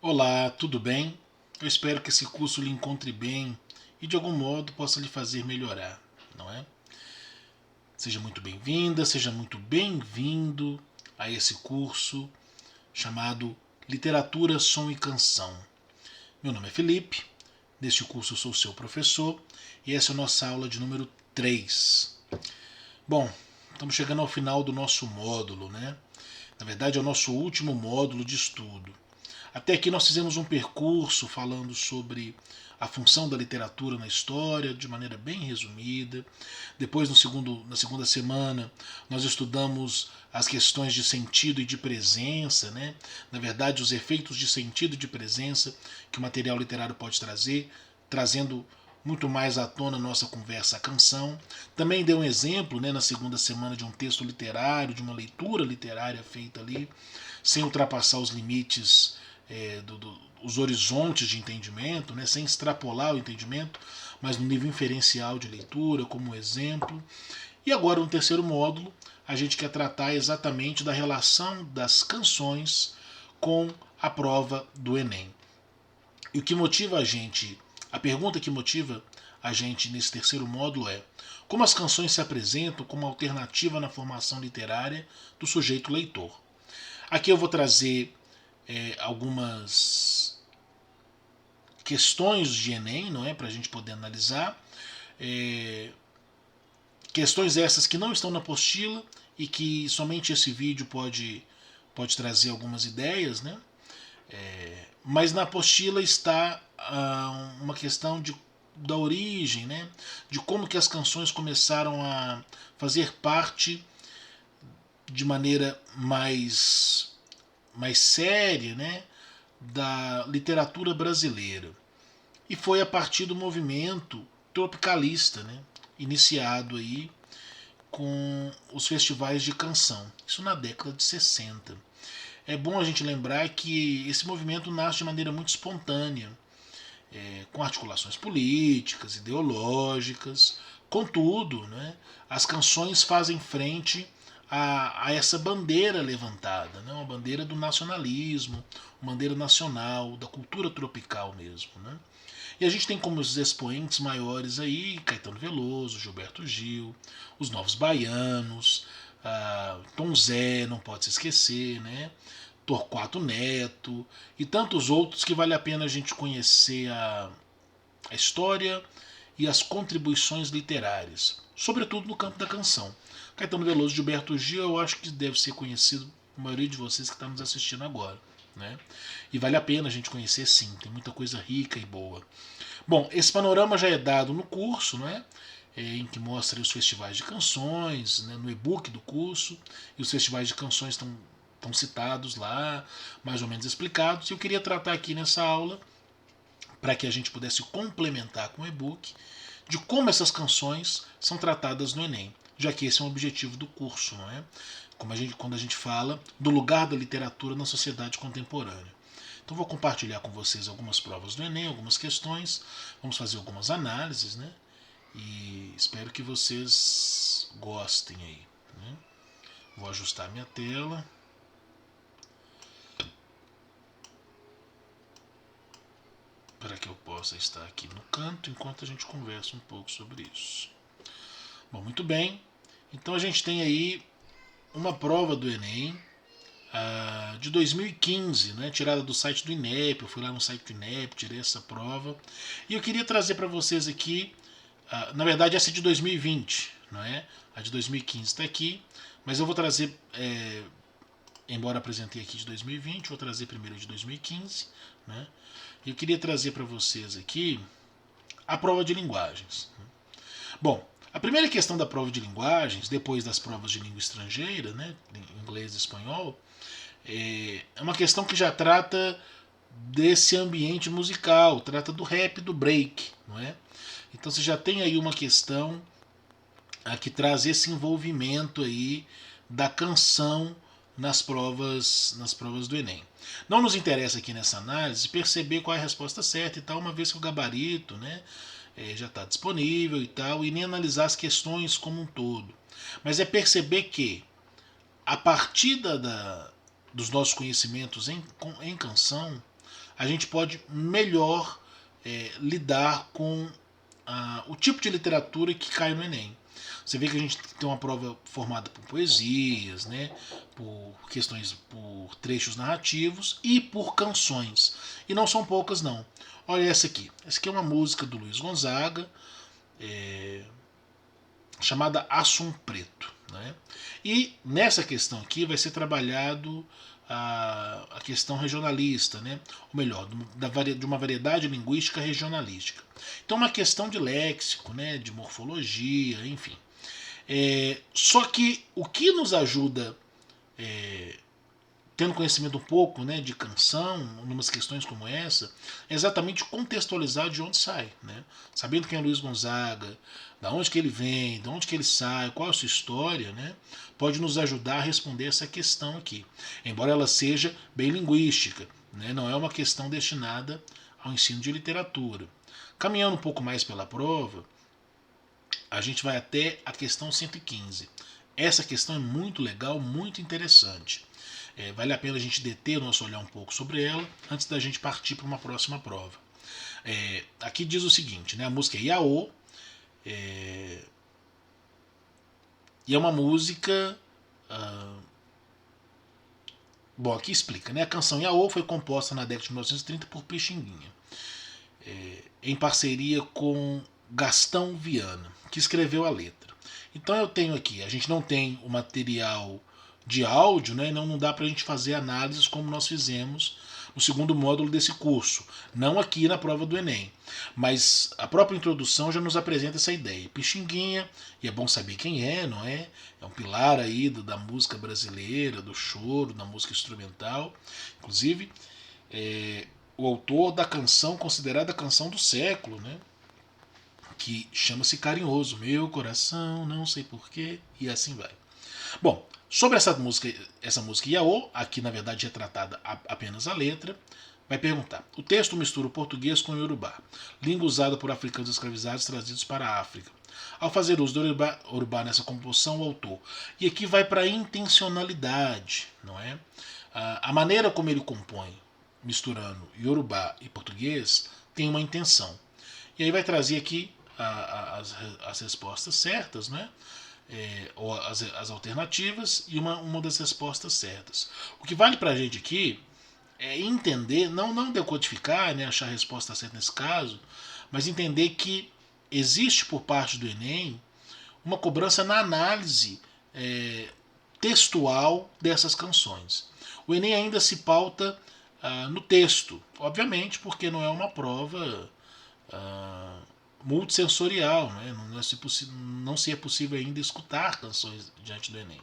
Olá, tudo bem? Eu espero que esse curso lhe encontre bem e de algum modo possa lhe fazer melhorar, não é? Seja muito bem-vinda, seja muito bem-vindo a esse curso chamado Literatura, Som e Canção. Meu nome é Felipe, neste curso eu sou seu professor e essa é a nossa aula de número 3. Bom, estamos chegando ao final do nosso módulo, né? Na verdade, é o nosso último módulo de estudo. Até aqui nós fizemos um percurso falando sobre a função da literatura na história, de maneira bem resumida. Depois, na segunda semana, nós estudamos as questões de sentido e de presença, né? Na verdade, os efeitos de sentido e de presença que o material literário pode trazer, trazendo muito mais à tona a nossa conversa a canção. Também deu um exemplo, né, na segunda semana, de um texto literário, de uma leitura literária feita ali, sem ultrapassar os limites, os horizontes de entendimento, né, sem extrapolar o entendimento, mas no nível inferencial de leitura, como exemplo. E agora, no terceiro módulo, a gente quer tratar exatamente da relação das canções com a prova do Enem. E o que motiva a gente, a pergunta que motiva a gente nesse terceiro módulo é: como as canções se apresentam como alternativa na formação literária do sujeito leitor? Aqui eu vou trazer algumas questões de Enem, não é, para a gente poder analisar. É, Questões essas que não estão na apostila e que somente esse vídeo pode trazer algumas ideias, né? Mas na apostila está uma questão da origem, né? De como que as canções começaram a fazer parte de maneira mais séria, né? Da literatura brasileira. E foi a partir do movimento tropicalista, né? Iniciado aí com os festivais de canção. Isso na década de 60. É bom a gente lembrar que esse movimento nasce de maneira muito espontânea, com articulações políticas, ideológicas. Contudo, né, as canções fazem frente a essa bandeira levantada, né, uma bandeira do nacionalismo, uma bandeira nacional, da cultura tropical mesmo. Né? E a gente tem como os expoentes maiores aí Caetano Veloso, Gilberto Gil, os Novos Baianos, Tom Zé, não pode se esquecer, né? Torquato Neto e tantos outros que vale a pena a gente conhecer a história e as contribuições literárias, sobretudo no campo da canção. Caetano Veloso e Gilberto Gil eu acho que deve ser conhecido a maioria de vocês que está nos assistindo agora. Né? E vale a pena a gente conhecer sim, tem muita coisa rica e boa. Bom, esse panorama já é dado no curso, né? Em que mostra os festivais de canções, né, no e-book do curso, e os festivais de canções estão citados lá, mais ou menos explicados. E eu queria tratar aqui nessa aula, para que a gente pudesse complementar com o e-book, de como essas canções são tratadas no Enem, já que esse é o objetivo do curso, não é? Quando a gente fala do lugar da literatura na sociedade contemporânea. Então vou compartilhar com vocês algumas provas do Enem, algumas questões, vamos fazer algumas análises, né? E espero que vocês gostem aí. Né? Vou ajustar minha tela para que eu possa estar aqui no canto enquanto a gente conversa um pouco sobre isso. Bom, muito bem. Então a gente tem aí uma prova do Enem de 2015, né, tirada do site do INEP. Eu fui lá no site do INEP, tirei essa prova. E eu queria trazer para vocês aqui, na verdade essa é de 2020, não é? A de 2015 está aqui, mas eu vou trazer, embora apresentei aqui de 2020, vou trazer primeiro de 2015. Né? E eu queria trazer para vocês aqui a prova de linguagens. Bom, a primeira questão da prova de linguagens, depois das provas de língua estrangeira, né, inglês e espanhol, é uma questão que já trata desse ambiente musical, trata do rap, do break, não é? Então você já tem aí uma questão que traz esse envolvimento aí da canção nas provas do Enem. Não nos interessa aqui nessa análise perceber qual é a resposta certa e tal, uma vez que o gabarito, né, já está disponível e tal, e nem analisar as questões como um todo. Mas é perceber que, a partir dos nossos conhecimentos em canção, a gente pode melhor lidar com o tipo de literatura que cai no Enem. Você vê que a gente tem uma prova formada por poesias, né, por questões, por trechos narrativos e por canções. E não são poucas não. Olha essa aqui. Essa aqui é uma música do Luiz Gonzaga, chamada Assum Preto. Né? E nessa questão aqui vai ser trabalhado a questão regionalista, né? Ou melhor, de uma variedade linguística regionalística. Então uma questão de léxico, né? De morfologia, enfim. Só que o que nos ajuda, tendo conhecimento um pouco, né, de canção, numas questões como essa, é exatamente contextualizar de onde sai. Né? Sabendo quem é Luiz Gonzaga, da onde que ele vem, de onde que ele sai, qual é a sua história, né, pode nos ajudar a responder essa questão aqui. Embora ela seja bem linguística, né, não é uma questão destinada ao ensino de literatura. Caminhando um pouco mais pela prova, a gente vai até a questão 115. Essa questão é muito legal, muito interessante. Vale a pena a gente deter o nosso olhar um pouco sobre ela antes da gente partir para uma próxima prova. Aqui diz o seguinte, né, a música é Iaô, e é uma música... bom, aqui explica, né, a canção Iaô foi composta na década de 1930 por Pixinguinha, em parceria com Gastão Viana, que escreveu a letra. Então eu tenho aqui, a gente não tem o material de áudio, né, não dá para a gente fazer análises como nós fizemos no segundo módulo desse curso, não aqui na prova do Enem, mas a própria introdução já nos apresenta essa ideia. Pixinguinha, e é bom saber quem é, não é? É um pilar aí da música brasileira, do choro, da música instrumental, inclusive o autor da canção considerada a canção do século, né? Que chama-se Carinhoso, Meu Coração, Não Sei Porquê, e assim vai. Bom, sobre essa música Iaô, aqui na verdade é tratada apenas a letra, vai perguntar. O texto mistura o português com o iorubá, língua usada por africanos escravizados trazidos para a África. Ao fazer uso do iorubá nessa composição, o autor. E aqui vai para a intencionalidade, não é? A maneira como ele compõe, misturando iorubá e português, tem uma intenção. E aí vai trazer aqui as respostas certas, né? Ou as alternativas e uma das respostas certas. O que vale para a gente aqui é entender, não decodificar, né, achar a resposta certa nesse caso, mas entender que existe por parte do Enem uma cobrança na análise textual dessas canções. O Enem ainda se pauta no texto, obviamente, porque não é uma prova multissensorial, né? Não se é possível ainda escutar canções diante do Enem.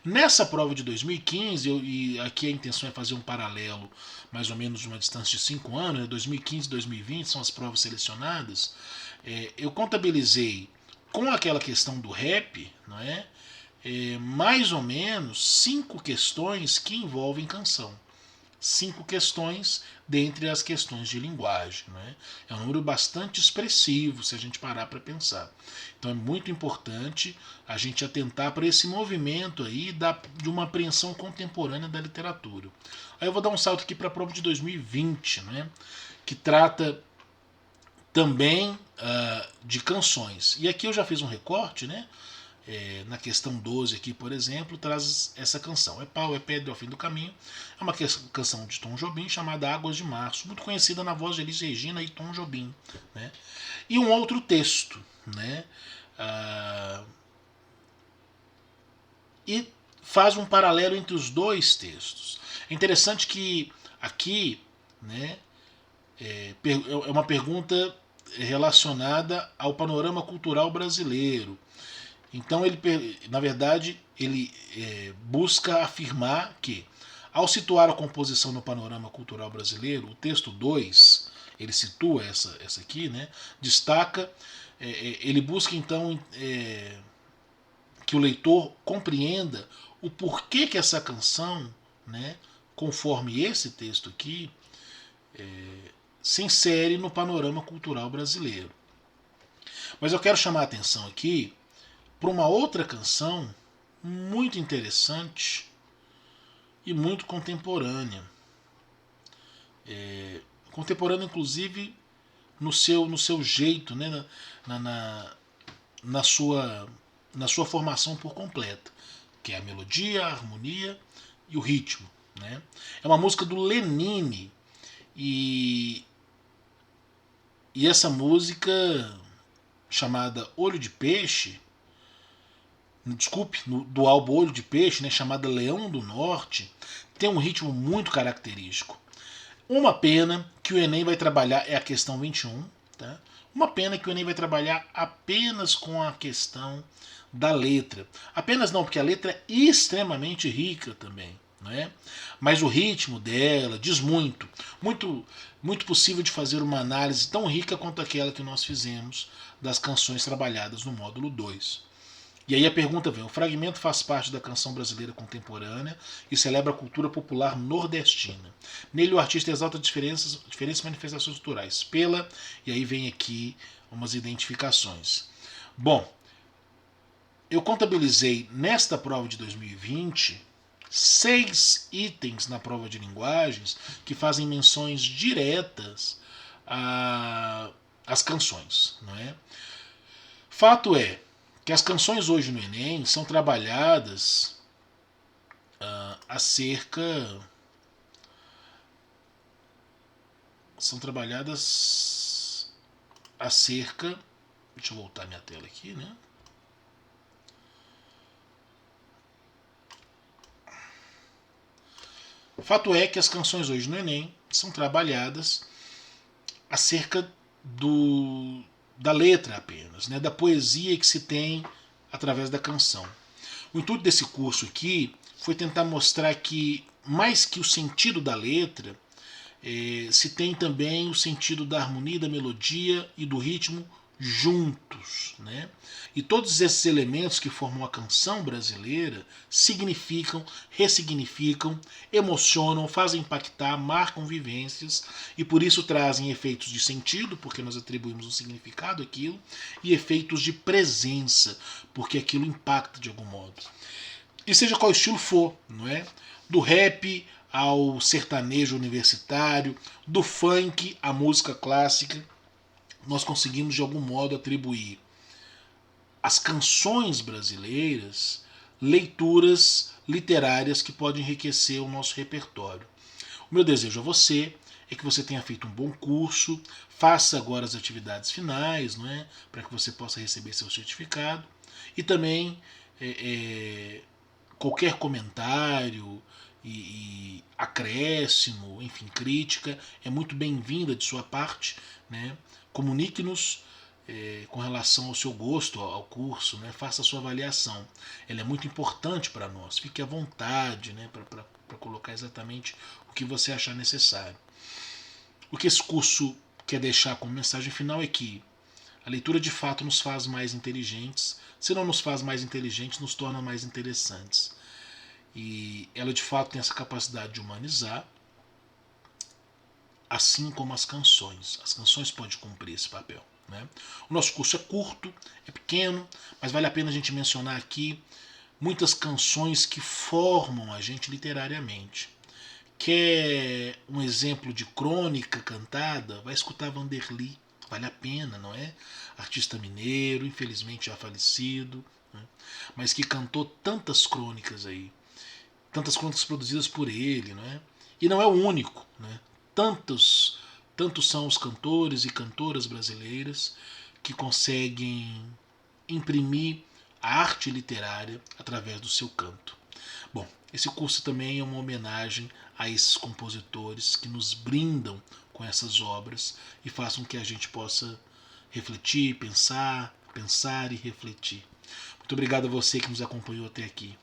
Nessa prova de 2015, e aqui a intenção é fazer um paralelo mais ou menos de uma distância de 5 anos, né? 2015 e 2020 são as provas selecionadas, eu contabilizei com aquela questão do rap, não é? Mais ou menos 5 questões que envolvem canção. 5 questões dentre as questões de linguagem. Né? É um número bastante expressivo se a gente parar para pensar. Então é muito importante a gente atentar para esse movimento aí de uma apreensão contemporânea da literatura. Aí eu vou dar um salto aqui para a prova de 2020, né? Que trata também de canções. E aqui eu já fiz um recorte, né? Na questão 12 aqui, por exemplo, traz essa canção. É pau, é pedra, é o fim do caminho. É uma canção de Tom Jobim chamada Águas de Março, muito conhecida na voz de Elis Regina e Tom Jobim. Né? E um outro texto. Né? E faz um paralelo entre os dois textos. É interessante que aqui, né, é uma pergunta relacionada ao panorama cultural brasileiro. Então, na verdade, ele busca afirmar que, ao situar a composição no panorama cultural brasileiro, o texto 2, ele situa essa aqui, né, destaca, ele busca então que o leitor compreenda o porquê que essa canção, né, conforme esse texto aqui, se insere no panorama cultural brasileiro. Mas eu quero chamar a atenção aqui para uma outra canção muito interessante e muito contemporânea. contemporânea inclusive no seu jeito, né? Na sua formação por completa, que é a melodia, a harmonia e o ritmo, né? É uma música do Lenine e essa música chamada Olho de Peixe, desculpe, do álbum Olho de Peixe, né, chamada Leão do Norte, tem um ritmo muito característico. Uma pena que o Enem vai trabalhar, é a questão 21, tá? Uma pena que o Enem vai trabalhar apenas com a questão da letra. Apenas não, porque a letra é extremamente rica também, né? Mas o ritmo dela diz muito. Muito possível de fazer uma análise tão rica quanto aquela que nós fizemos das canções trabalhadas no módulo 2. E aí a pergunta vem: o fragmento faz parte da canção brasileira contemporânea e celebra a cultura popular nordestina. Nele o artista exalta diferentes manifestações culturais pela, e aí vem aqui umas identificações. Bom, eu contabilizei nesta prova de 2020 6 itens na prova de linguagens que fazem menções diretas às canções. Não é? Fato é que as canções hoje no Enem são trabalhadas acerca. Deixa eu voltar minha tela aqui, né? O fato é que as canções hoje no Enem são trabalhadas acerca da letra apenas, né? Da poesia que se tem através da canção. O intuito desse curso aqui foi tentar mostrar que, mais que o sentido da letra, se tem também o sentido da harmonia, da melodia e do ritmo juntos, né? E todos esses elementos que formam a canção brasileira significam, ressignificam, emocionam, fazem impactar, marcam vivências e por isso trazem efeitos de sentido, porque nós atribuímos um significado àquilo, e efeitos de presença, porque aquilo impacta de algum modo. E seja qual estilo for, não é? Do rap ao sertanejo universitário, do funk à música clássica, nós conseguimos de algum modo atribuir às canções brasileiras leituras literárias que podem enriquecer o nosso repertório. O meu desejo a você é que você tenha feito um bom curso, faça agora as atividades finais, não é? Para que você possa receber seu certificado. E também qualquer comentário e acréscimo, enfim, crítica, é muito bem-vinda de sua parte, né? Comunique-nos com relação ao seu gosto ao curso, né? Faça a sua avaliação. Ela é muito importante para nós. Fique à vontade, né? Para colocar exatamente o que você achar necessário. O que esse curso quer deixar como mensagem final é que a leitura de fato nos faz mais inteligentes. Se não nos faz mais inteligentes, nos torna mais interessantes. E ela de fato tem essa capacidade de humanizar, assim como as canções. As canções podem cumprir esse papel. Né? O nosso curso é curto, é pequeno, mas vale a pena a gente mencionar aqui muitas canções que formam a gente literariamente. Quer um exemplo de crônica cantada? Vai escutar Vanderly, vale a pena, não é? Artista mineiro, infelizmente já falecido, né? Mas que cantou tantas crônicas aí, tantas crônicas produzidas por ele, não é? E não é o único, né? Tantos são os cantores e cantoras brasileiras que conseguem imprimir a arte literária através do seu canto. Bom, esse curso também é uma homenagem a esses compositores que nos brindam com essas obras e façam que a gente possa refletir, pensar e refletir. Muito obrigado a você que nos acompanhou até aqui.